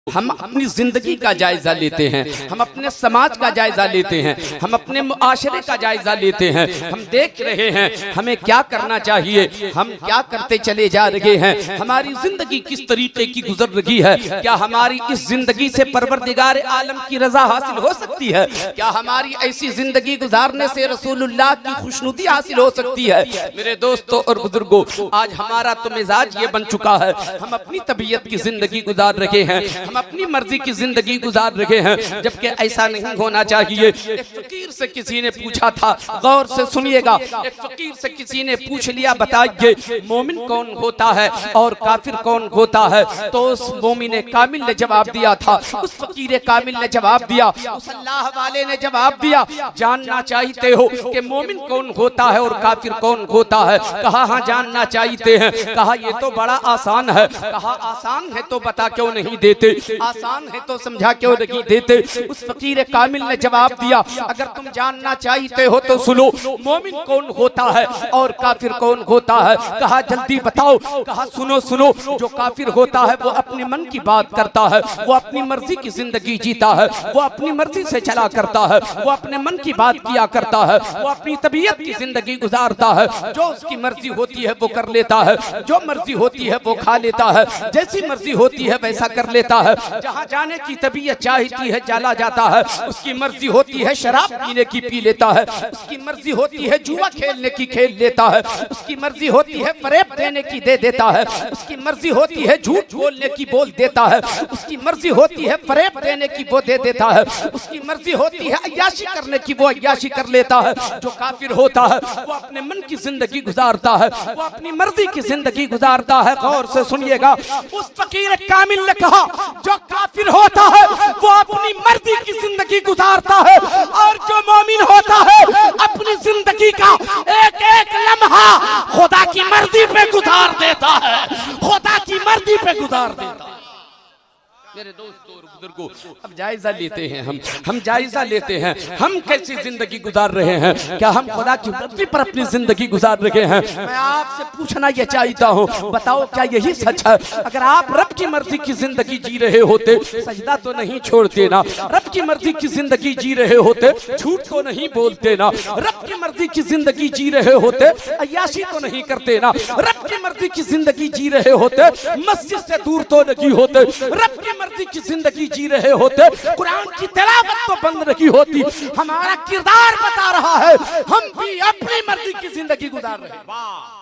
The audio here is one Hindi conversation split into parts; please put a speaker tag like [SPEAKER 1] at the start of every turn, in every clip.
[SPEAKER 1] हम अपनी जिंदगी का जायजा लेते हैं, हम अपने समाज का जायजा लेते हैं, हम अपने मुआशरे का जायजा लेते हैं। हम देख रहे हैं हमें क्या करना चाहिए, हम क्या करते चले जा रहे हैं, हमारी जिंदगी किस तरीके की गुजर रही है। क्या हमारी इस जिंदगी से परवरदिगार आलम की रजा हासिल हो सकती है? क्या हमारी ऐसी जिंदगी गुजारने से रसूलुल्लाह की खुशनुदी हासिल हो सकती है? मेरे दोस्तों और बुजुर्गों, आज हमारा तो मिजाज ये बन चुका है, हम अपनी तबीयत की जिंदगी गुजार रहे हैं, हम अपनी मर्जी की जिंदगी गुजार रहे हैं, जबकि ऐसा नहीं होना चाहिए। एक फकीर से किसी ने पूछा था, गौर से सुनिएगा, एक फकीर से किसी ने पूछ लिया, बताइए मोमिन कौन होता है और काफिर कौन होता है? तो उस मोमिन कामिल ने जवाब दिया था, उस फकीर कामिल ने जवाब दिया, उस अल्लाह वाले ने जवाब दिया, जानना चाहते हो कि मोमिन कौन होता है और काफिर कौन होता है? कहा हाँ जानना चाहते हैं। कहा ये तो बड़ा आसान है। कहा आसान है तो बता क्यों नहीं देते, आसान है तो समझा क्यों नहीं देते? उस फकीर कामिल ने जवाब दिया, अगर तुम जानना चाहते हो तो सुनो, मोमिन कौन होता है और काफिर कौन होता है? कहा जल्दी बताओ। कहा सुनो सुनो, जो काफिर होता है वो अपने मन की बात करता है, वो अपनी मर्जी की जिंदगी जीता है, वो अपनी मर्जी से चला करता है, वो अपने मन की बात किया करता है, वो अपनी तबीयत की जिंदगी गुजारता है, जो उसकी मर्जी होती है वो कर लेता है, जो मर्जी होती है वो खा लेता है, जैसी मर्जी होती है वैसा कर लेता है, जहाँ जाने की तबीयत चाहती है चला जाता है, उसकी मर्जी होती है शराब पीने की पी लेता है, उसकी मर्जी होती है जुआ खेलने की खेल लेता है, उसकी मर्जी होती है फरेब देने की दे देता है, उसकी मर्जी होती है झूठ बोलने की बोल देता है, उसकी मर्जी होती है फरेब देने की वो दे देता है, उसकी मर्जी होती है अय्याशी करने की वो अय्याशी कर लेता है। जो काफिर होता है वो अपने मन की जिंदगी गुजारता है, वो अपनी मर्जी की जिंदगी गुजारता है। गौर से सुनिएगा, उस फकीर कामिल ने कहा जो काफिर होता है वो अपनी मर्जी की जिंदगी गुजारता है, और जो मोमिन होता है अपनी जिंदगी का एक एक लम्हा खुदा की मर्जी पे गुजार देता है, खुदा की मर्जी पे गुजार देता है। मेरे दोस्तों और बुजुर्गों, अब जायजा लेते हैं, हम जायजा लेते हैं हम कैसी जिंदगी गुजार रहे हैं। क्या हम खुदा की मर्जी पर अपनी जिंदगी गुजार रहे हैं? मैं आपसे पूछना यह चाहता हूँ, बताओ क्या यही सच है? अगर आप रब की मर्जी की जिंदगी जी रहे होते, सजदा तो नहीं छोड़ते ना, रब की मर्जी की जिंदगी जी रहे होते, झूठ तो नहीं बोलते ना, रब की मर्जी की जिंदगी जी रहे होते, अय्याशी तो नहीं करते ना, रब की मर्जी की जिंदगी जी रहे होते, मस्जिद से दूर तो नहीं होते, रब की मर्जी की जिंदगी जी रहे होते, कुरान की तिलावत तो बंद नहीं होती। हमारा किरदार बता रहा है हम भी अपनी मर्जी की जिंदगी गुजार रहे हैं। वाह,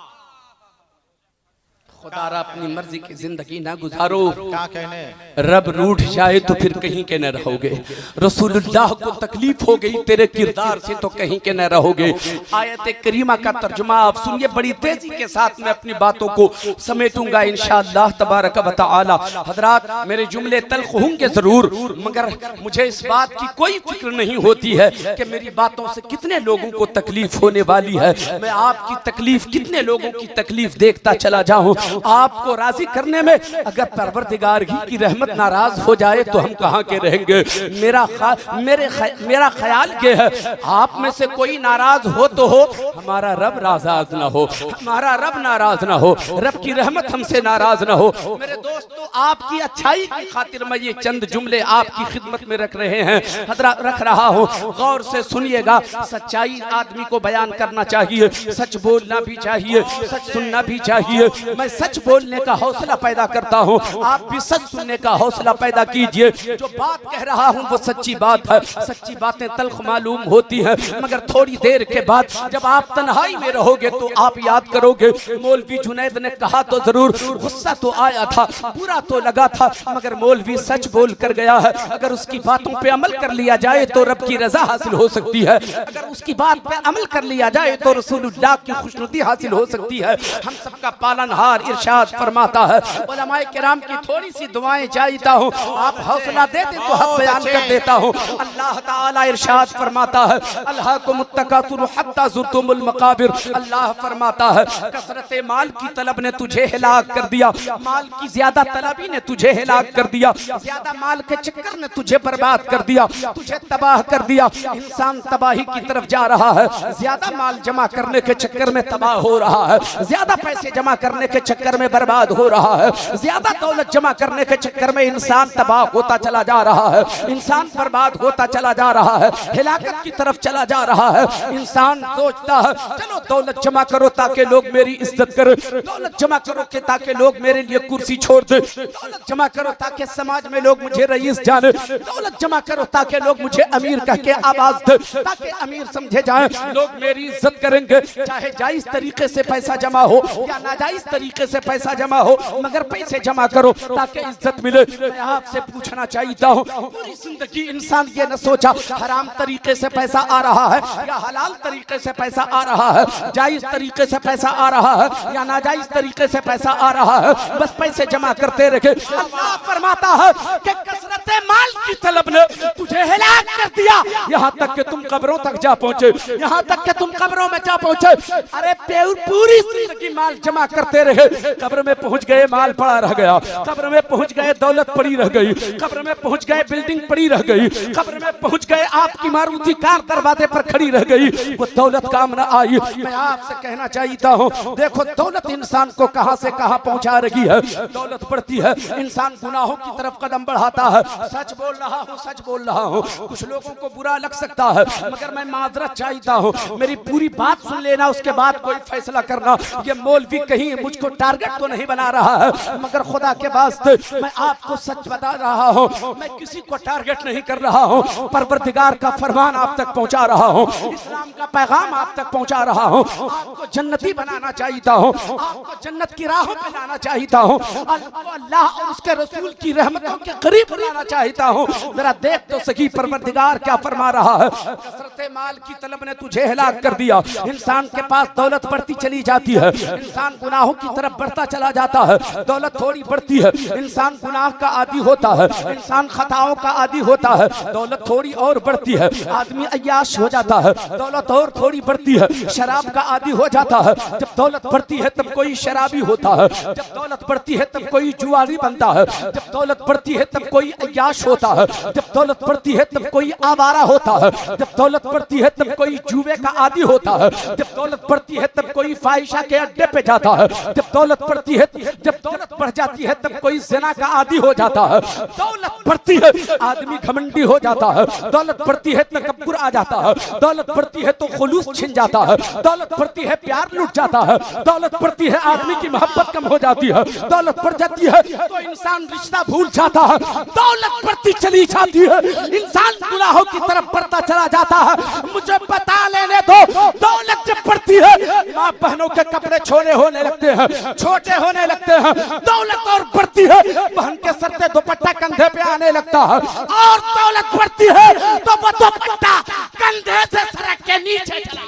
[SPEAKER 1] खुदारा अपनी मर्जी की जिंदगी ना गुजारो, क्या कहने, रब रूठ जाए तो फिर कहीं के न रहोगे। रसूलुल्लाह को तकलीफ हो गई तेरे किरदार से तो कहीं के न रहोगे। आयत करीमा का तर्जुमा आप सुनिए, बड़ी तेजी के साथ मैं अपनी बातों को समेटूंगा इंशाअल्लाह तबारक व तआला। हजरात, मेरे जुमले तल्ख होंगे जरूर, मगर मुझे इस बात की कोई फिक्र नहीं होती है कि मेरी बातों से कितने लोगों को तकलीफ होने वाली है। मैं आपकी तकलीफ, कितने लोगों की तकलीफ देखता चला जाऊं। आपको राजी करने में अगर परवरदिगार की रहमत नाराज हो जाए तो हम कहाँ के रहेंगे? मेरा ख्याल ये है, आप में से कोई नाराज हो तो हो, हमारा रब नाराज ना हो, हमारा रब नाराज ना हो, रब की रहमत हमसे नाराज ना हो। मेरे दोस्तों, आपकी अच्छाई की खातिर मैं ये चंद जुमले आपकी खिदमत में रख रहे हैं, रख रहा हूँ। गौर से सुनिएगा, सच्चाई आदमी को बयान करना चाहिए, सच बोलना भी चाहिए, सच सुनना भी चाहिए। मैं सच बोलने का हौसला पैदा करता हूँ, आप भी सच सुनने का हौसला पैदा कीजिए। जो बात कह रहा हूँ वो सच्ची बात है। सच्ची बातें तल्ख मालूम होती है, मगर थोड़ी देर के बाद जब आप तन्हाई में रहोगे तो आप याद करोगे, मौलवी जुनैद ने कहा तो जरूर, गुस्सा तो आया था, बुरा तो लगा था, मगर मौलवी सच बोल कर गया है। अगर उसकी बातों पे अमल कर लिया जाए तो रब की रजा हासिल हो सकती है, अगर उसकी बात पे अमल कर लिया जाए तो रसूलुल्लाह की खुशनुदी हासिल हो सकती है। हम सबका पालनहार इरशाद फरमाता है, उलमाए किराम की थोड़ी सी दुआएं चाहता हूँ, आप हौसला देते तो हक बयान कर देता हूँ। अल्लाह ताला इरशाद फरमाता है, अल्हाकुमुत तकासुर हत्ता ज़ुरतुमुल मकाबिर। अल्लाह फरमाता है, कसरत माल की तलब ने तुझे हिलाक कर दिया, माल की ज्यादा तलबी ने तुझे हिलाक कर दिया, ज्यादा माल के चक्कर ने तुझे बर्बाद कर दिया, तुझे तबाह कर दिया। इंसान तबाही की तरफ जा रहा है, ज्यादा माल जमा करने के चक्कर में तबाह हो रहा है, ज्यादा पैसे जमा करने के चक्कर चक्कर में बर्बाद हो रहा है, ज्यादा दौलत जमा करने के चक्कर में इंसान तबाह होता चला जा रहा है, इंसान बर्बाद होता चला जा रहा है, हिलाकत की तरफ चला जा रहा है। इंसान सोचता है चलो दौलत जमा करो ताकि लोग मेरी इज्जत करें, दौलत जमा करो कि ताकि लोग मेरे लिए कुर्सी छोड़ दे, दौलत जमा करो ताकि समाज में लोग मुझे रईस जाने, दौलत जमा करो ताकि लोग मुझे अमीर कह के आवाज दे, ताकि अमीर समझे जाए, लोग मेरी इज्जत करेंगे। चाहे जायज तरीके से पैसा जमा हो या नाजायज तरीके से पैसा जमा हो, मगर पैसे जमा करो ताकि इज्जत मिले। मैं आपसे पूछना चाहता हूँ, पूरी जिंदगी इंसान ये न सोचा हराम तरीके से पैसा आ रहा है या हलाल तरीके से पैसा आ रहा है, जायज तरीके से पैसा आ रहा है या नाजायज तरीके से पैसा आ रहा है, बस पैसे जमा करते रहे। अल्लाह फरमाता है कि कसरत माल की तलब ने तुझे हिलाक कर दिया, यहाँ तक कि तुम कब्रों तक जा पहुंचे, यहाँ तक कि तुम कब्रों में जा पहुंचे। अरे पूरी जिंदगी माल जमा करते रहे, कब्र में पहुंच गए माल पड़ा रह गया, कब्र में पहुंच गए दौलत पड़ी रह गई, कब्र में पहुंच गए बिल्डिंग पड़ी रह गई, कब्र में पहुंच गए आपकी मारुति कार दरवाजे पर खड़ी रह गई, वो दौलत काम न आई। मैं आपसे कहना चाहता हूँ, देखो दौलत इंसान को कहां से कहां पहुंचा रही है। दौलत बढ़ती है, इंसान गुनाहों की तरफ कदम बढ़ाता है। सच बोल रहा हूँ, सच बोल रहा हूँ, कुछ लोगों को बुरा लग सकता है, मगर मैं माजरत चाहता हूँ, मेरी पूरी बात सुन लेना, उसके बाद कोई फैसला करना। ये मौलवी कहीं मुझको टारगेट तो नहीं बना रहा है, मगर खुदा के वास्ते मैं आपको सच बता रहा हूँ, मैं किसी को टारगेट नहीं कर रहा हूँ, परवरदिगार का फरमान आप तक पहुँचा रहा हूँ, इस्लाम का पैगाम आप तक पहुँचा रहा हूँ, आपको जन्नती बनाना चाहता हूँ, आपको जन्नत की राहों पे लाना चाहता हूँ, अल्लाह और उसके रसूल की रहमतों के करीब बनाना चाहता हूँ। जरा देख तो सही परवरदिगार क्या फरमा रहा है। कसरत माल की तलब ने तुझे हिलाक कर दिया, इंसान के पास दौलत बढ़ती चली जाती है, इंसान गुनाहों की तरफ बढ़ता चला जाता है, दौलत थोड़ी बढ़ती है, इंसान गुनाह का आदी होता है, इंसान खताओं का आदी होता है, दौलत थोड़ी और बढ़ती है, आदमी अय्याश हो जाता है, दौलत और थोड़ी बढ़ती है, शराब का आदी हो जाता है। जब दौलत बढ़ती है तब कोई शराबी होता है, जब दौलत बढ़ती है तब कोई जुआरी बनता है, जब दौलत बढ़ती है तब कोई अय्याश होता है, जब दौलत बढ़ती है तब कोई आवारा होता है, जब दौलत बढ़ती है तब कोई जुए का आदी होता है, जब दौलत बढ़ती है तब कोई फाहिशा के अड्डे पे जाता है, जब दौलत बढ़ती है, जब दौलत बढ़ जाती है तब कोई ज़िना का आदी हो जाता है, दौलत बढ़ती है आदमी घमंडी हो जाता है, दौलत बढ़ती है तकब्बुर आ जाता है, दौलत बढ़ती है तो खुलूस छिन जाता है, दौलत बढ़ती है प्यार लुट जाता है, दौलत बढ़ती है आदमी की मोहब्बत कम हो जाती है, दौलत बढ़ जाती है तो इंसान रिश्ता भूल जाता है, दौलत बढ़ती चली जाती है, इंसान गुनाहों की तरफ बढ़ता चला जाता है। मुझे बता लेने दो, दौलत जब बढ़ती है माँ बहनों के कपड़े छोटे होने लगते हैं, छोटे होने लगते हैं, दौलत और बढ़ती है, बहन के सर पे दुपट्टा कंधे पे आने लगता है, और दौलत बढ़ती है तो वो दुपट्टा कंधे से सरक के नीचे चला।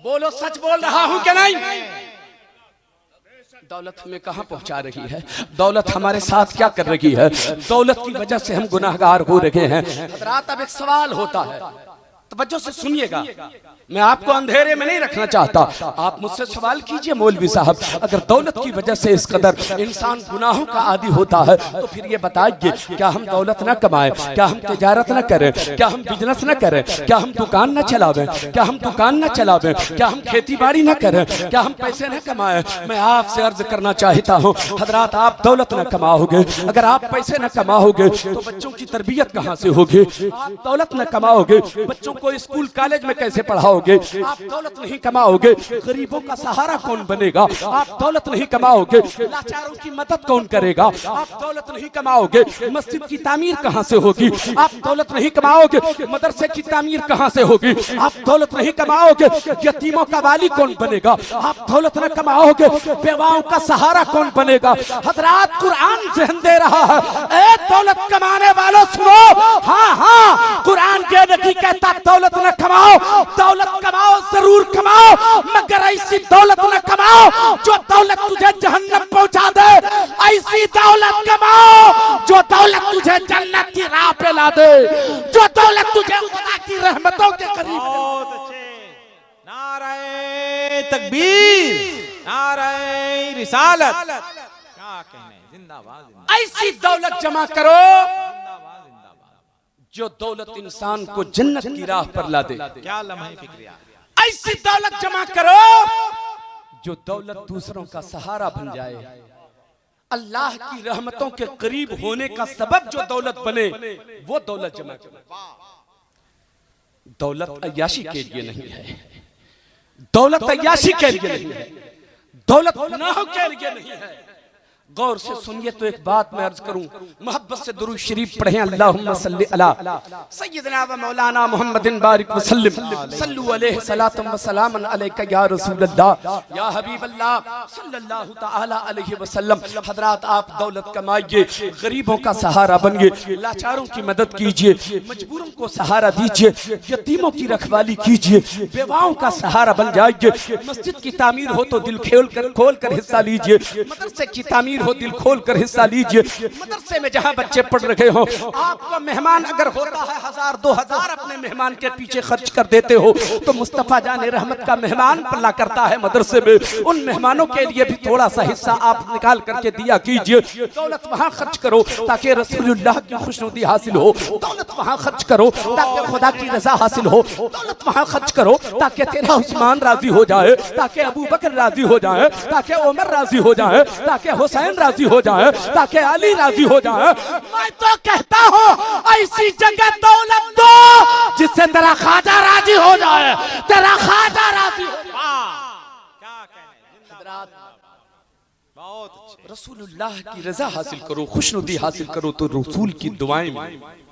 [SPEAKER 1] बोलो सच बोल रहा हूं कि नहीं? दौलत हमें कहां पहुंचा रही है, दौलत हमारे साथ क्या कर रही है, दौलत की वजह से हम गुनाहगार हो रहे हैं। हज़रात अब एक सवाल होता है, तवज्जो से सुनिएगा, मैं आपको अंधेरे में नहीं रखना चाहता, आप मुझसे सवाल कीजिए मौलवी साहब, अगर दौलत की वजह से इस कदर इंसान गुनाहों का आदी होता है तो फिर ये बताइए, क्या हम दौलत न कमाएं, क्या हम तिजारत न करें, क्या हम बिजनेस न करें, क्या हम दुकान न चलावें, क्या हम दुकान न चलावें, क्या हम खेती बाड़ी न करें, क्या हम पैसे न कमाएं? मैं आपसे अर्ज करना चाहता हूँ हजरात, आप दौलत न कमाओगे, अगर आप पैसे न कमाओगे तो बच्चों की तरबियत कहाँ से होगी? आप दौलत न कमाओगे, बच्चों को स्कूल कॉलेज में कैसे पढ़ाओगे? आप दौलत नहीं कमाओगे, गरीबों का सहारा कौन बनेगा? आप दौलत नहीं कमाओगे, लाचारों की मदद कौन करेगा? आप दौलत नहीं कमाओगे, मस्जिद की तामीर कहाँ से होगी? आप दौलत नहीं कमाओगे, मदरसे की तामीर कहाँ से होगी? आप दौलत नहीं कमाओगे, यतीमों का वाली कौन बनेगा? आप दौलत न कमाओगे, बेवाओं का सहारा कौन बनेगा? हजरात कुरान ज़हन दे रहा है, ए दौलत कमाने वालों सुनो, हाँ हाँ कुरान ये नहीं कहता दौलत न कमाओ, दौलत कमाओ जरूर कमाओ, मगर ऐसी दौलत न कमाओ जो दौलत तुझे जहन्नम पहुंचा दे, ऐसी दौलत कमाओ जो दौलत तुझे जन्नत की राह पे ला दे, जो दौलत तुझे खुदा की रहमतों के करीब। बहुत अच्छे,
[SPEAKER 2] नारे तकबीर, नारे रिसालत, क्या कहने, जिंदाबाद।
[SPEAKER 1] ऐसी दौलत जमा करो जो दौलत इंसान को जन्नत की राह पर ला दे।
[SPEAKER 2] क्या लम्हे फिक्रिया।
[SPEAKER 1] ऐसी दौलत जमा करो जो दौलत दूसरों का सहारा बन जाए, अल्लाह की रहमतों के करीब होने का सबब जो दौलत बने, वो दौलत जमा करो। दौलत अय्याशी के लिए नहीं है, दौलत अय्याशी के लिए नहीं है, दौलत गुनाहों के लिए नहीं है। गौर से सुनिए तो एक बात मैं अर्ज करूं, मोहब्बत से दुरूद शरीफ पढ़ें। अल्लाहुम्मा सल्ली अला सय्यदना व मौलाना मुहम्मदिन बारिक व सल्लिम सल्लु अलैहि सलातम व सलामन अलैका या रसूलल्लाह या हबीबल्लाह सल्लल्लाहु तआला अलैहि वसल्लम। हजरात, आप दौलत कमाइए, गरीबों का सहारा बनिए, लाचारों की मदद कीजिए, मजबूरों को सहारा दीजिए, यतीमों की रखवाली कीजिए, बेवाओं का सहारा बन जाइए। मस्जिद की तामीर हो तो दिल खोल कर हिस्सा लीजिए, मदरसे की तामीर हो दिल खोल कर हिस्सा लीजिए। मदरसे में जहां बच्चे पढ़ रहे हो, आपका मेहमान अगर होता है 1000-2000 अपने मेहमान के पीछे खर्च कर देते हो, तो मुस्तफा जाने रहमत का मेहमान पल्ला करता है मदरसे में। उन मेहमानों के लिए भी थोड़ा सा हिस्सा आप निकाल करके दिया कीजिए। दौलत वहां खर्च करो ताकि रसूलुल्लाह की खुशनुदी हासिल हो, दौलत वहां खर्च करो ताकि खुदा की रजा हासिल हो, दौलत वहां खर्च करो ताकि तेरा उस्मान राजी हो जाए, ताकि अबू बकर राजी हो जाए, ताकि उमर राजी हो जाए, ताकि हुसैन राजी हो जाए, ताकि अली राजी हो जाए। मैं तो कहता हूँ ऐसी जगह दौलत दो जिससे तेरा ख्वाजा राजी हो जाए, तेरा ख्वाजा राजी हो जाए।
[SPEAKER 2] क्या कहने, बहुत अच्छे।
[SPEAKER 1] रसूलुल्लाह की रजा हासिल करो, खुशनुदी हासिल करो तो रसूल की दुआएं मिलेंगी।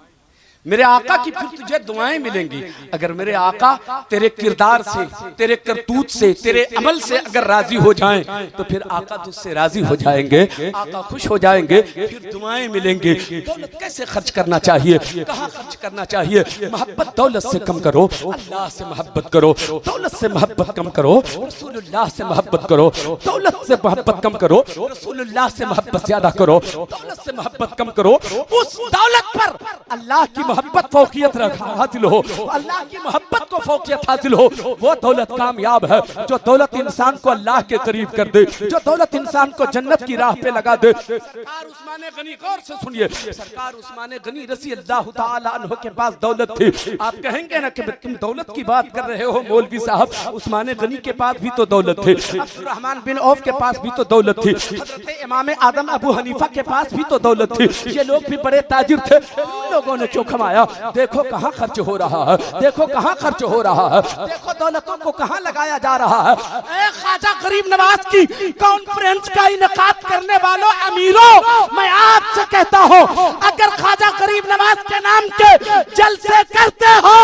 [SPEAKER 1] मेरे आका की फिर तुझे दुआएं मिलेंगी। अगर मेरे आका तेरे किरदार से, तेरे करतूत से, तेरे अमल से अगर राजी हो जाएं, तो फिर आका तुझसे राजी हो जाएंगे, आका खुश हो जाएंगे, फिर दुआएं मिलेंगे। दौलत कैसे खर्च करना चाहिए, कहाँ खर्च करना चाहिए? मोहब्बत दौलत से कम करो, अल्लाह से मोहब्बत करो। दौलत से मोहब्बत कम करो, रसूलुल्लाह से मोहब्बत करो। दौलत से मोहब्बत कम करो, रसूलुल्लाह से मोहब्बत ज्यादा करो। दौलत से मोहब्बत कम करो, उस दौलत पर अल्लाह की मोहब्बत फौकियत हासिल हो, अल्लाह की मोहब्बत को फौकियत हासिल हो। वो दौलत कामयाब है जो दौलत इंसान को अल्लाह के करीब कर दे, जो दौलत इंसान को जन्नत की राह पे लगा दे। सरकार उस्मान गनी, गौर से सुनिए, सरकार उस्मान गनी रज़ी अल्लाह तआला अन्हु के पास दौलत थी। आप कहेंगे ना कि तुम दौलत की बात कर रहे हो मौलवी साहब, उस्मान गनी के पास भी तो दौलत थी, अब्दुर्रहमान बिन औफ के पास भी तो दौलत थी, हजरत इमाम आदम अबू हनीफा के पास भी तो दौलत थी। ये लोग भी बड़े ताजिर थे। लोगों ने क्यों कमाया? देखो कहां खर्च हो रहा है, देखो कहां खर्च हो रहा है, देखो दौलतों को कहां लगाया जा रहा है। ए ख्वाजा गरीब नवाज की कॉन्फ्रेंस का इनेकाद करने वालों अमीरों, मैं आपसे कहता हूं, अगर ख्वाजा गरीब नवाज के नाम के जलसे करते हो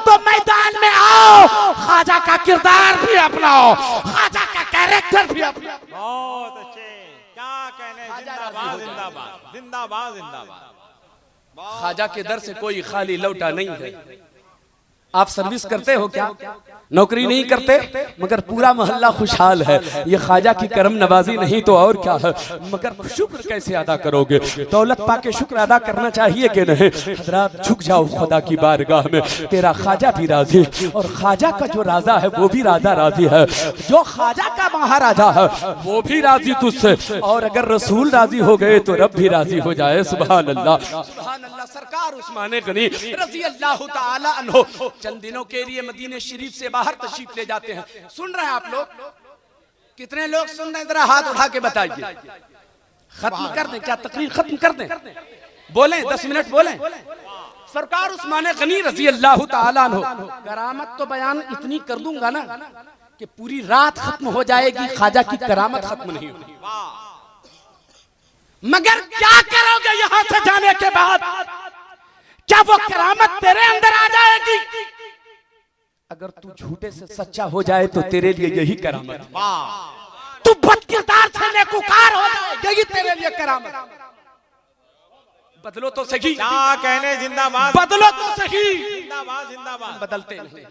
[SPEAKER 1] तो मैदान में आओ, ख्वाजा का किरदार भी अपनाओ, ख्वाजा का कैरेक्टर भी अपनाओ।
[SPEAKER 2] बहुत अच्छे, क्या कहने, जिंदाबाद जिंदाबाद जिंदाबाद जिंदाबाद।
[SPEAKER 1] ख्वाजा के दर से कोई खाली लौटा नहीं है। आप सर्विस करते हो क्या? नौकरी नहीं करते, मगर पूरा मोहल्ला खुशहाल है। ये ख्वाजा की करम नवाजी नहीं तो और क्या है। मगर शुक्र कैसे अदा करोगे? दौलत पाके शुक्र अदा करना चाहिए कि नहीं? हजरात, झुक जाओ खुदा की बारगाह में, तेरा ख्वाजा भी राजी, और ख्वाजा का जो राजा है वो भी राजा राजी है, जो ख्वाजा का महाराजा है वो भी राजी तुझसे। और अगर रसूल राजी हो गए तो रब भी राजी हो जाए। सुभान अल्लाह, सुभान अल्लाह। सरकार उस्मान गनी रज़ी अल्लाह तआला अन्हु चंद दिनों के लिए मदीने शरीफ से बाहर तशरीफ ले जाते हैं। सुन रहे हैं आप लोग? कितने लोग सुन रहे हैं? जरा हाथ उठा के बताइए। खत्म कर दें क्या? तकरीर खत्म कर दें? बोलें, 10 मिनट बोलें। सरकार उस्मान गनी रज़ी अल्लाह तआला अन्हु, करामत तो बयान इतनी कर दूंगा ना कि पूरी रात खत्म हो जाएगी, ख्वाजा की करामत खत्म नहीं होगी। मगर क्या करोगे यहां से जाने के बाद? क्या वो करामत तेरे अंदर आ जाएगी? अगर तू झूठे से सच्चा हो जाए तो तेरे लिए यही करामत है। तू बदकिरदार से नेकूकार हो जाए, यही तेरे लिए करामत। बदलो तो सही,
[SPEAKER 2] क्या कहने, जिंदाबाद,
[SPEAKER 1] बदलो तो सही।
[SPEAKER 2] जिंदाबाद जिंदाबाद।
[SPEAKER 1] बदलते नहीं,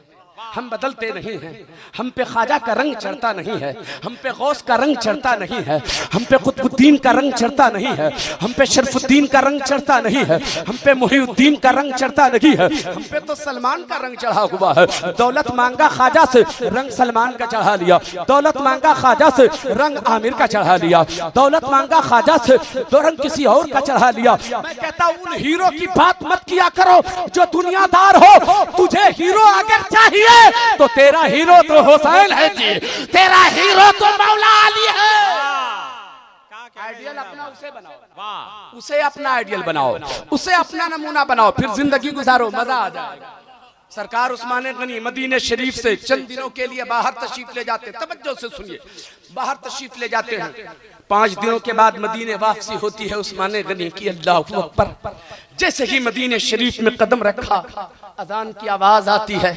[SPEAKER 1] हम बदलते नहीं हैं। हम पे ख्वाजा का रंग चढ़ता नहीं है, हम पे गौस का रंग चढ़ता नहीं है, हम पे कुतुबुद्दीन का रंग चढ़ता नहीं है, हम पे शरफुद्दीन का रंग चढ़ता नहीं है, हम पे मुहीउद्दीन का रंग चढ़ता नहीं है। हम पे तो सलमान का रंग चढ़ा हुआ है। दौलत मांगा ख्वाजा से, रंग सलमान का चढ़ा लिया। दौलत मांगा ख्वाजा से, रंग आमिर का चढ़ा लिया। दौलत मांगा ख्वाजा से, तो रंग किसी और का चढ़ा लिया। मैं कहता हूं उन हीरो की बात मत किया करो जो दुनियादार हो। तुझे हीरो अगर चाहिए चाहिए तो तेरा हीरो तो हुसैन है जी, तेरा हीरो तो मौला अली है। आइडियल अपना उसे बनाओ, वाह, उसे अपना आइडियल बनाओ, उसे अपना नमूना बनाओ, फिर जिंदगी गुजारो, मजा आ जाएगा। सरकार उस्मान गनी मदीने शरीफ से चंद दिनों के लिए बाहर तशरीफ ले जाते, तवज्जो से सुनिए, बाहर तशरीफ ले जाते हैं। 5 दिनों के बाद मदीने वापसी होती है उस्मान गनी की। अल्लाहु अकबर। जैसे ही मदीने शरीफ में कदम रखा, अजान की आवाज आती है।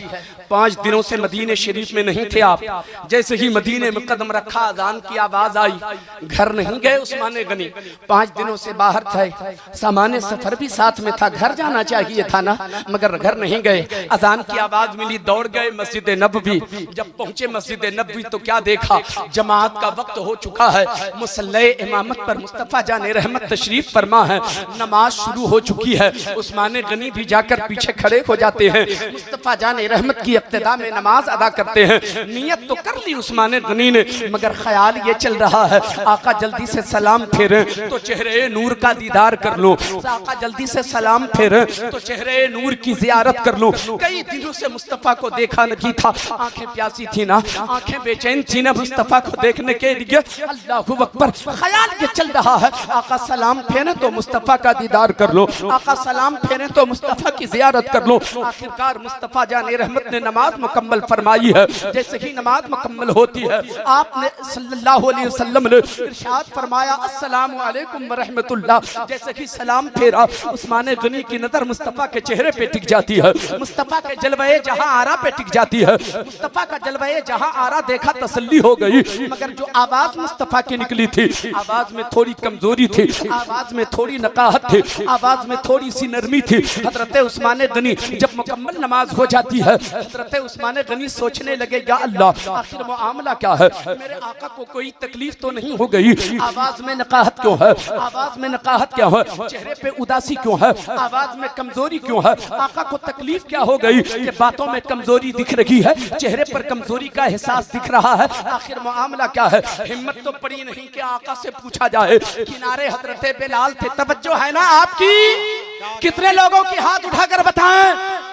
[SPEAKER 1] 5 दिनों से मदीने शरीफ में नहीं थे आप, जैसे ही मदीने में कदम रखा, अजान की आवाज आई। घर नहीं गए उस्मान गनी, 5 दिनों से बाहर थे, सामान्य सफर भी साथ में था, घर जाना चाहिए था ना, मगर घर नहीं गए। अजान की आवाज मिली, दौड़ गए मस्जिद नबवी। जब पहुंचे मस्जिद नबवी तो क्या देखा, जमात का वक्त हो चुका है। मुसल्ले इमामत पर मुस्तफा जाने रहमत तशरीफ फरमा है, नमाज शुरू हो चुकी है। उस्मान गनी भी जाकर पीछे खड़े हो जाते हैं, मुस्तफा जाने रहमत की इब्तिदा में नमाज अदा करते हैं। नियत तो कर ली उस्मान गनी ने, मगर ख्याल ये चल रहा है आका जल्दी से सलाम फेरे तो चेहरे नूर का दीदार कर लो, आका जल्दी से सलाम फेरे तो चेहरे नूर की जियारत कर लो। कई दिनों से मुस्तफा को देखा नहीं था, आंखें प्यासी थी ना, आंखें बेचैन थी ना मुस्तफा को देखने के लिए। अल्लाहु अकबर। ख्याल ये चल रहा है आका सलाम फेरे तो मुस्तफा का दीदार कर लो, आका सलाम फेरे तो मुस्तफा की जियारत कर लो। आखिरकार मुस्तफा जाने रहमत ने नमाज मुकम्मल फरमाई है। जैसे ही नमाज मुकम्मल होती है, आपने सल्लल्लाहु अलैहि वसल्लम ने इरशाद फरमाया अस्सलामु अलैकुम व रहमतुल्लाह। जैसे ही सलाम फेरा, उस्मान गनी की नजर मुस्तफा के चेहरे पे टिक जाती है, मुस्तफा के जलवे जहां आरा पे टिक जाती है। मुस्तफा का जलवे जहां आरा देखा तसल्ली हो गई, मगर जो आवाज मुस्तफा की निकली थी, आवाज में थोड़ी कमजोरी थी, आवाज में थोड़ी नकाहत थी, आवाज में थोड़ी सी नरमी थी। हजरत उस्मान गनी जब मुकम्मल नमाज हो जाती है, हजरत उस्मान गनी सोचने लगे, या अल्लाह आखिर मामला क्या है, मेरे आका को कोई तकलीफ तो नहीं हो गई, आवाज में नकाहत क्यों है, आवाज में नकाहत क्या है, चेहरे पे उदासी क्यों है, आवाज में कमजोरी क्यों है, आका को तकलीफ क्या हो गई कि बातों में कमजोरी दिख रही है, चेहरे पर कमजोरी का एहसास दिख रहा है, आखिर मामला क्या है। हिम्मत तो पड़ी नहीं कि आका से पूछा जाए। किनारे हजरत बिलाल थे, तवज्जो है ना आपकी, कितने लोगों की हाथ उठाकर बताएं।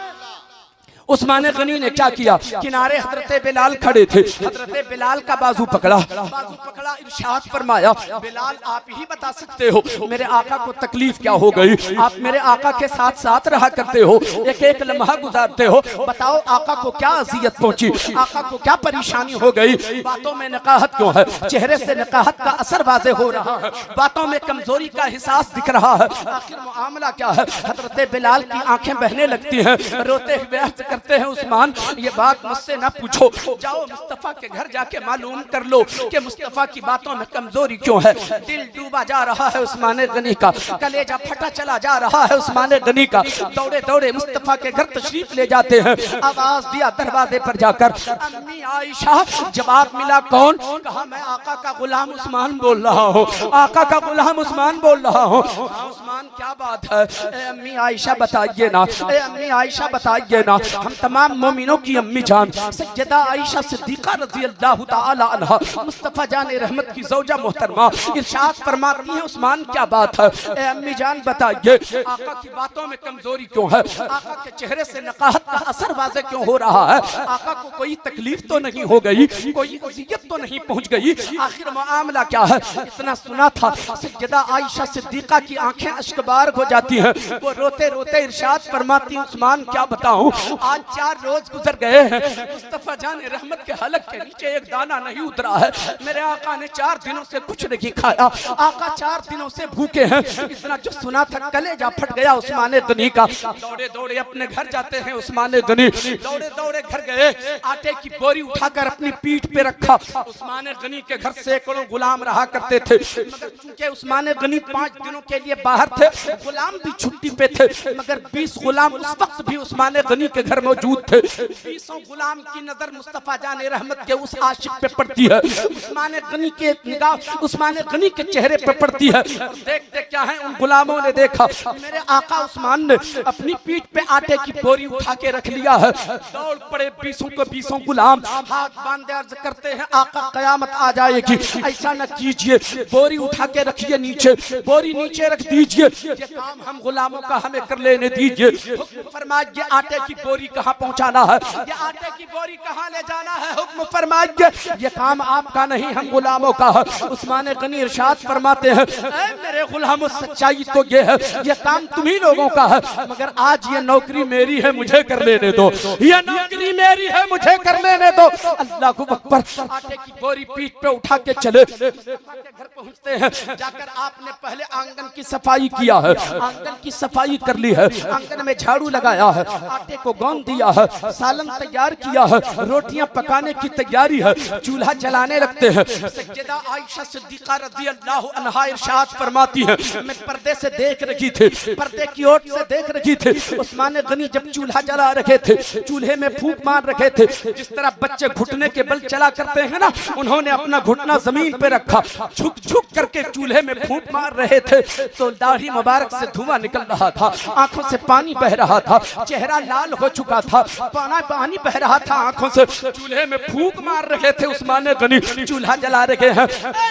[SPEAKER 1] उस्मान गनी ने क्या किया, किनारे हजरत बिलाल खड़े थे, हजरत बिलाल का बाजू पकड़ा, इरशाद फरमाया बिलाल आप ही बता सकते हो मेरे आका को तकलीफ क्या हो गई, आप मेरे आका के साथ साथ रहा करते हो, एक एक लम्हा गुजारते हो, बताओ आका को क्या अजियत पहुंची, आका को क्या परेशानी हो गई, बातों में नकाहत क्यों है, चेहरे से नकाहत का असर वाज़े हो रहा है, बातों में कमजोरी का एहसास दिख रहा है, आखिर मामला क्या है। हजरत बिलाल की आंखें बहने लगती हैं, रोते हुए कहते हैं उस्मान ये बात मुझसे ना पूछो, जाओ मुस्तफा के घर जाके मालूम कर लो कि मुस्तफा की बातों में कमजोरी क्यों है। दिल डूबा जा रहा है उस्मान गनी का, कलेजा फटा चला जा रहा है उस्मान गनी का। दौड़े दौड़े मुस्तफा के घर तशरीफ ले जाते हैं, आवाज दिया दरवाजे पर जाकर, अम्मी आयशा। जवाब मिला कौन, कहा मैं आका का गुलाम उस्मान बोल रहा हूँ, आका का गुलाम उस्मान बोल रहा हूँ। उस्मान क्या बात है, अम्मी आयशा बताइए ना, अम्मी आयशा बताइए ना, हम तमाम मोमिनों की अम्मी जान सैयदा आयशा सिद्दीका रज़ी अल्लाह ताला अन्हा मुस्तफा जान रहमत की ज़ौजा मोहतरमा इरशाद फरमाती है उस्मान क्या बात है, ए अम्मी जान बताइए आका की बातों में कमजोरी क्यों है, आका के चेहरे से नकाहत का असर वाज़े क्यों हो रहा है, आका को कोई तकलीफ तो नहीं हो गई, कोई अज़ियत तो नहीं पहुंच गई, आखिर मामला क्या है। इतना सुना था सैयदा आयशा सिद्दीका की आंखें अश्कबार हो जाती हैं, वो रोते रोते इरशाद फरमाती उस्मान क्या बताऊं, आज 4 रोज गुजर गए हैं, मुस्तफा जान रहमत के हलक के नीचे एक दाना नहीं उतरा है, मेरे आका ने 4 दिनों से कुछ नहीं खाया, आका 4 दिनों से भूखे हैं। इतना जो सुना था कलेजा फट गया उस्मान गनी का। दौड़े दौड़े अपने घर जाते हैं उस्मान गनी, दौड़े दौड़े घर गए, आटे की बोरी उठाकर अपनी पीठ पे रखा। उस्मान गनी के घर सैकड़ों गुलाम रहा करते थे, मगर चूंकि उस्मान गनी 5 दिनों के लिए बाहर थे, गुलाम भी छुट्टी पे थे, मगर 20 गुलाम उस वक्त भी उस्मान गनी के घर मौजूद थे। 20 गुलाम की नजर मुस्तफा जान रहमत के उस आशिक पे पड़ती है, उस्मान गनी के निगाह उस्मान गनी के चेहरे पे पड़ती है। देखते क्या है, उन गुलामों ने देखा मेरे आका उस्मान ने अपनी पीठ पे आटे की बोरी उठा के रख लिया है। दौड़ पड़े 20 गुलाम, हाथ बांधे अर्ज करते हैं आका कयामत आ जाएगी, ऐसा न कीजिए, बोरी उठा के रखिए नीचे, बोरी नीचे रख दीजिए, ये काम हम गुलामों का हमें कर लेने दीजिए। फरमाइए आटे की बोरी कहाँ पहुँचाना है, ये आटे की बोरी कहाँ ले जाना है, हुक्म फरमाइए। ये काम आपका नहीं, हम गुलामों का है। उस्मान गनी इरशाद फरमाते हैं, ऐ मेरे गुलामों, सच्चाई तो ये है, ये काम तुम्ही लोगों का है, मगर आज ये नौकरी मेरी है, मुझे कर लेने दो। ये नौकरी मेरी है, मुझे कर लेने दो। अल्लाह को अकबर। आटे की बोरी पीठ पे उठा के चले, घर पहुंचते हैं। जाकर आपने पहले आंगन की सफाई किया है, आंगन की सफाई कर ली है, आंगन में झाड़ू लगाया है, आटे को गौंद दिया है, सालन तैयार किया है, रोटियां पकाने की तैयारी है, चूल्हा जलाने लगते हैं। सैयदा आयशा सिद्दीका रज़ियल्लाहु अन्हा इरशाद फरमाती है, मैं पर्दे से देख रही थी, पर्दे की ओर से देख रही थी, उस्मान गनी जब चूल्हा जला रखे थे, चूल्हे में फूंक मार रखे थे, जिस तरह बच्चे घुटने के बल चला करते हैं ना, उन्होंने अपना घुटना जमीन पे रखा, झुक झुक करके चूल्हे में फूंक मार रहे थे। तो दाढ़ी मुबारक से धुआं निकल रहा था, आंखों से पानी बह रहा था, चेहरा लाल हो चुका था, पानी बह रहा था आंखों से। चूल्हे में फूंक मार रहे थे उस्मान गनी, चूल्हा जला रहे हैं।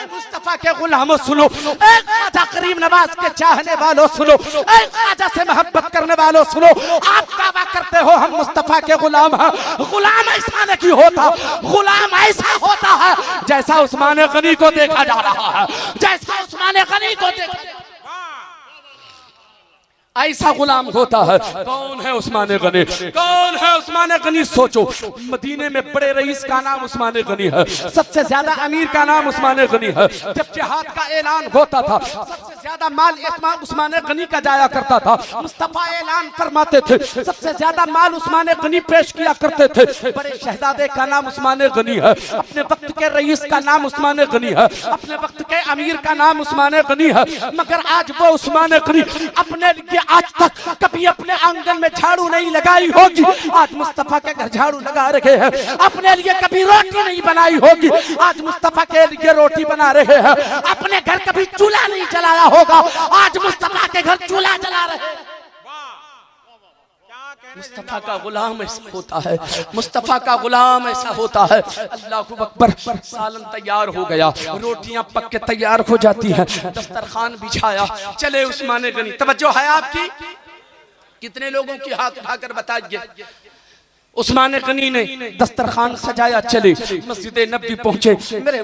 [SPEAKER 1] मुस्तफा के गुलामों सुनो, ख्वाजा करीम नवाज के चाहने वालों सुनो, ख्वाजा से मोहब्बत करने वालों सुनो, आप दावा करते हो हम मुस्तफा के गुलाम हैं। गुलाम ऐसा नहीं होता, गुलाम ऐसा होता है जैसा उस्मान गनी को देखा जा रहा है, जैसा उस्मान गनी को देखा ऐसा गुलाम होता है। कौन है उस्मान गनी, कौन है उस्मान गनी? सोचो, मदीने में बड़े रईस का नाम उस्मान गनी है, सबसे ज्यादा अमीर का नाम उस्मान गनी है। जब जिहाद का ऐलान होता था, सबसे ज्यादा माल उस्मान गनी का जाया करता था। मुस्तफा ऐलान फरमाते थे, सबसे ज्यादा माल उस्मान गनी पेश किया करते थे। बड़े शहजादे का नाम उस्मान गनी है, अपने वक्त के रईस का नाम उस्मान गनी है, अपने वक्त के अमीर का नाम उस्मान गनी है। मगर आज वो उस्मान गनी अपने लिए आज तक कभी अपने आंगन में झाड़ू नहीं लगाई होगी। आज मुस्तफा के घर झाड़ू लगा रहे हैं, अपने लिए कभी रोटी नहीं बनाई होगी। आज मुस्तफा के लिए रोटी बना रहे हैं, अपने घर कभी चूल्हा नहीं जलाया होगा। आज मुस्तफा के घर चूल्हा जला रहे हैं। मुस्तफा का गुलाम ऐसा होता है, मुस्तफा का गुलाम ऐसा होता है। अल्लाह हू अकबर। सालन तैयार हो गया, रोटियां पक के तैयार हो जाती हैं, दस्तरखान बिछाया, चले उस्मान गनी। तवज्जो है आपकी? कितने लोगों की हाथ उठाकर बताइए। उस्मान गनी ने दस्तरखान सजाया, चले मस्जिद नबी पहुंचे। मेरे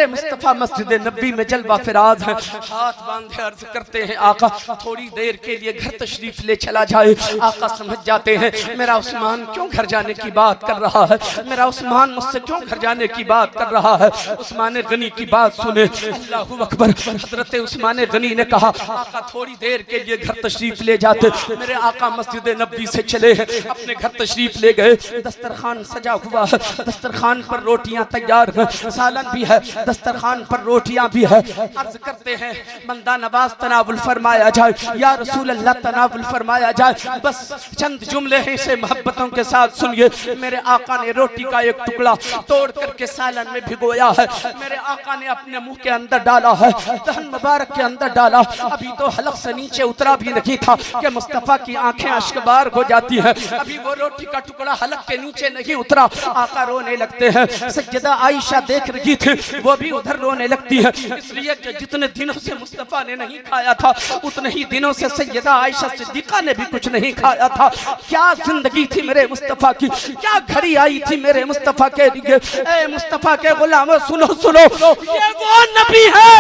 [SPEAKER 1] मुस्तफ़ा मस्जिद नबी में जलवा फिराज हैं, हाथ बांधे अर्ज करते हैं, आका थोड़ी देर के लिए घर तशरीफ ले चला जाए। आका समझ जाते हैं, मेरा उस्मान क्यों घर जाने की बात कर रहा है, मेरा उस्मान मुझसे क्यों घर जाने की बात कर रहा है। उस्मान गनी की बात सुने, अल्लाहू अकबर। हजरत उस्मान गनी ने कहा, आका थोड़ी देर के लिए घर तशरीफ ले जाते। मेरे आका मस्जिद नबी से चले हैं, अपने घर तशरीफ ले गए। दस्तरखान सजा हुआ है, दस्तरखान पर रोटियां तैयार हैं, सालन भी है, दस्तरखान पर रोटियां भी है। अर्ज करते हैं, बंदा नवाज तनावुल फरमाया जाए, या रसूल अल्लाह तनावुल फरमाया जाए। बस चंद जुमले हैं, इसे मोहब्बतों के साथ सुनिए। मेरे आका ने रोटी का एक टुकड़ा तोड़ करके सालन में भिगोया है, मेरे आका ने अपने मुंह के अंदर डाला है, दहन मुबारक के अंदर डाला। अभी तो हलक से नीचे उतरा भी नहीं था कि मुस्तफा की आंखें अश्कबार हो जाती हैं। अभी वो रोटी का टुकड़ा हलक के नीचे नहीं उतरा, आका रोने लगते हैं। सैयदा आयशा देख रही थी, वो भी उधर रोने लगती है, इसलिए कि जितने दिनों से मुस्तफा ने नहीं खाया था, उतने ही दिनों से सैयदा आयशा सिद्दीका ने भी कुछ नहीं खाया था। क्या जिंदगी थी मेरे मुस्तफा की, क्या घड़ी आई थी मेरे मुस्तफा के लिए। ए मुस्तफा के गुलामों सुनो सुनो, ये वो नबी है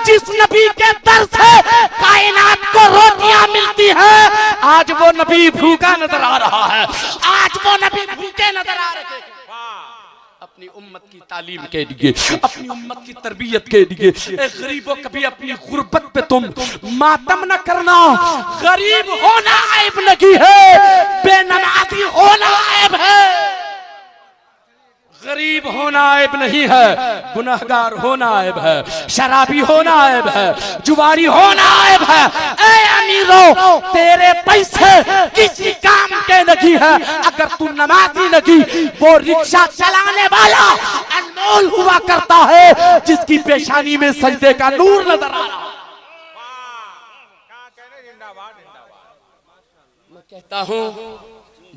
[SPEAKER 1] जिस नबी के दर से कायनात को रोटियां मिलती है। आज वो नबी भूखा नजर आ रहा है, आज वो नबी भूखे नजर आ रहे हैं। अपनी उम्मत की तालीम के लिए, अपनी उम्मत की तरबियत के लिए। गरीबों कभी अपनी गुर्बत पे तुम मातम न करना। गरीब होना ऐब नहीं है, बेनमाजी होना ऐब है। गरीब होना ऐब नहीं है, गुनहगार होना ऐब है, शराबी होना ऐब है, जुआरी होना ऐब है। ए अमीरों, तेरे पैसे किसी काम के नहीं है अगर तू नमाजी नहीं। वो रिक्शा चलाने वाला अनमोल हुआ करता है जिसकी पेशानी में सजदे का नूर नजर आ रहा है। मैं कहता हूँ,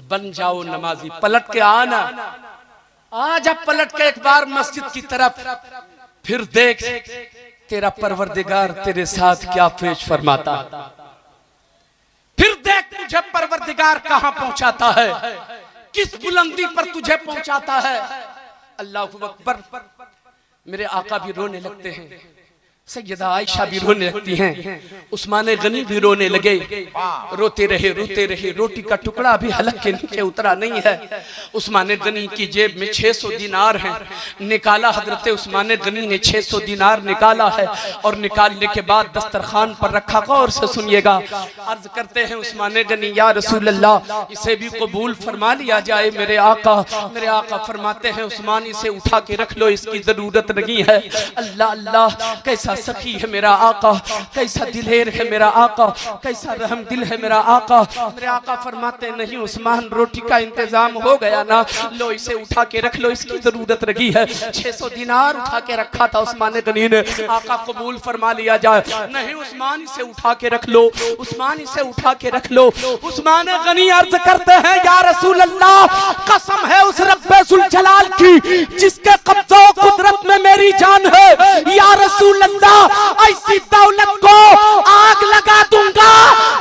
[SPEAKER 1] बन जाओ नमाजी, पलट के आना। आज अब पलट के एक बार मस्जिद की तरफ, फिर देख तेरा परवरदिगार तेरे साथ क्या पेश फरमाता। फिर देख तुझे परवरदिगार कहां पहुंचाता है, किस बुलंदी पर तुझे पहुंचाता है। अल्लाहु अकबर। मेरे आका भी रोने लगते हैं, सैयदा आयशा भी रोने लगती हैं, उस्मान गनी भी रोने लगे। रोते रहे, रोटी का टुकड़ा भी हलक के नीचे उतरा नहीं है। उस्मान गनी की जेब में 600 दिनार हैं, निकाला हजरत उस्मान गनी ने 600 दिनार निकाला है, और निकालने के बाद दस्तरखान पर रखा। गौर से सुनिएगा, अर्ज करते हैं उस्मान गनी, या रसूल अल्लाह, इसे भी कबूल फरमा लिया जाए मेरे आका। मेरे आका फरमाते हैं, उस्मान इसे उठा के रख लो, इसकी जरूरत नहीं है। अल्लाह अल्लाह, कैसा सखी है मेरा आका, कैसा दिलेर है मेरा आका, कैसा रहम दिल है मेरा आका। मेरे आका फरमाते नहीं उस्मान, रोटी का इंतजाम हो गया ना, लो इसे उठा के रख लो, इसकी जरूरत लगी है। 600 दिनार उठा के रखा था उस्मान गनी ने, आका कबूल फरमा लिया जाए। नहीं उस्मान, इसे उठा के रख लो, उस्मान इसे उठा के रख लो। उस्मान गनी अर्ज करते हैं, या रसूल अल्लाह, कसम है उस रब्बे जुल जलाल की जिसके कब्ज़ो कुदरत में मेरी जान है, या रसूल अल्लाह, ऐसी दौलत को आग लगा दूंगा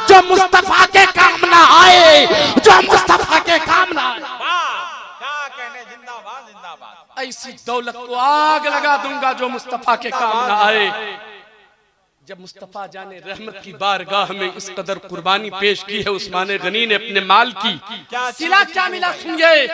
[SPEAKER 1] जो मुस्तफा के काम ना आए, जो मुस्तफा के काम ना आए।
[SPEAKER 2] क्या कहने, जिंदाबाद जिंदाबाद।
[SPEAKER 1] ऐसी दौलत को आग लगा दूंगा जो मुस्तफा के काम ना आए। जब मुस्तफा जाने रहमत की बारगाह में इस कदर कुर्बानी पेश की है उस्मान गनी ने अपने माल की, सिला क्या मिला सुनिए।